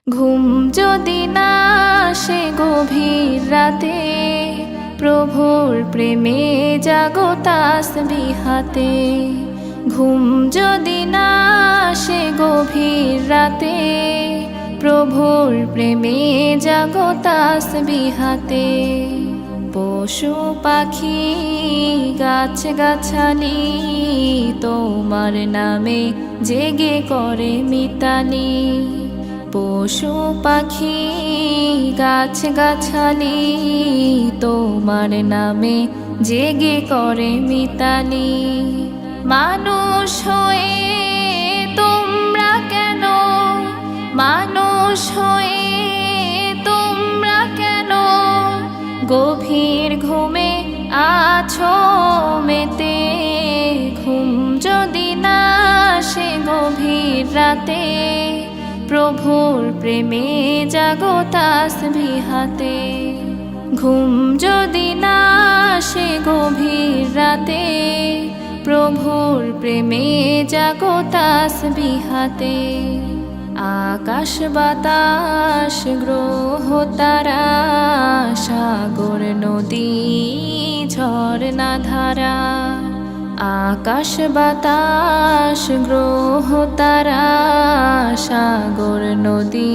ঘুম যদি না আসে গভীর রাতে, প্রভুর প্রেমে জাগো তাসবিহাতে। ঘুম যদি না আসে গভীর রাতে, প্রভুর প্রেমে জাগো তাসবিহাতে। পশু পাখি গাছ গাছালি তোমার নামে জেগে করে মিতালি। পশু পাখি গাছ গাছালি তোমার নামে জেগে করে মিতালি। মানুষ হয়ে তোমরা কেন, মানুষ হয়ে তোমরা কেন গভীর ঘুমে আছো মেতে। ঘুম যদি না আসে গভীর রাতে, প্রভুর প্রেমে জাগো তাসবিহাতে। ঘুম যদি না আসে গভীর রাতে, প্রভুর প্রেমে জাগো তাসবিহাতে। আকাশ বাতাস গ্রহ তারা, সাগর নদী ঝরনা ধারা। আকাশ বাতাস গ্রহ তারা, সাগর নদী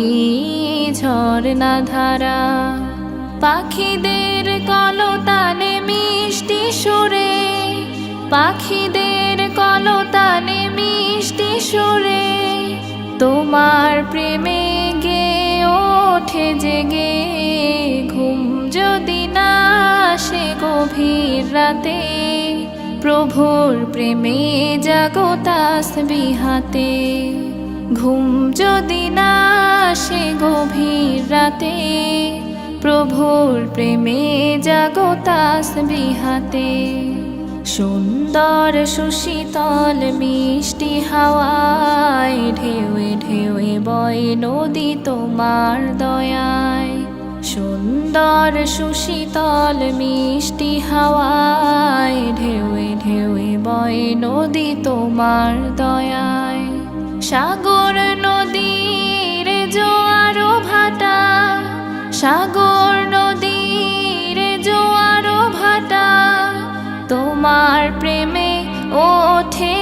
ঝরনা ধারা। পাখিদের কলতানে মিষ্টি সুরে, পাখিদের কলতানে মিষ্টি সুরে তোমার প্রেমে গে ওঠে জেগে। ঘুম যদি না আসে গভীর রাতে, প্রভুর প্রেমে জাগো তাসবিহাতে। ঘুম যদি না আসে গভীর রাতে, প্রভুর প্রেমে জাগো তাসবিহাতে। সুন্দর সুশীতল মিষ্টি হাওয়ায় ঢেউয়ে ঢেউয়ে বয় নদী তোমার দয়ায়। সুন্দর সুশীতল মিষ্টি হাওয়ায় ঢেউয়ে ঢেউয়ে বয় নদী তোমার দয়ায়। সাগর নদীর জোয়ার ভাটা, সাগর নদীর জোয়ার ভাটা তোমার প্রেমে ওঠে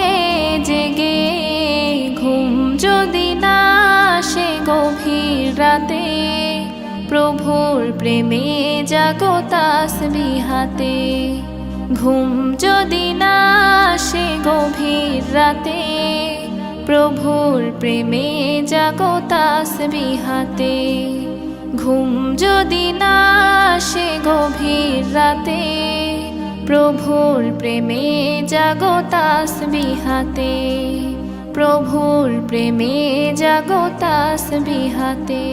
জেগে। ঘুম যদি না আসে গভীর রাতে, প্রভুর প্রেমে জাগো তাসবিহাতে। ঘুম যদি না আসে গভীর রাতে, প্রভুর প্রেমে জাগো তাসবিহাতে। ঘুম যদি না আসে গভীর রাতে, প্রভুর প্রেমে জাগো তাসবিহাতে। প্রভুর প্রেমে জাগো তাসবিহাতে।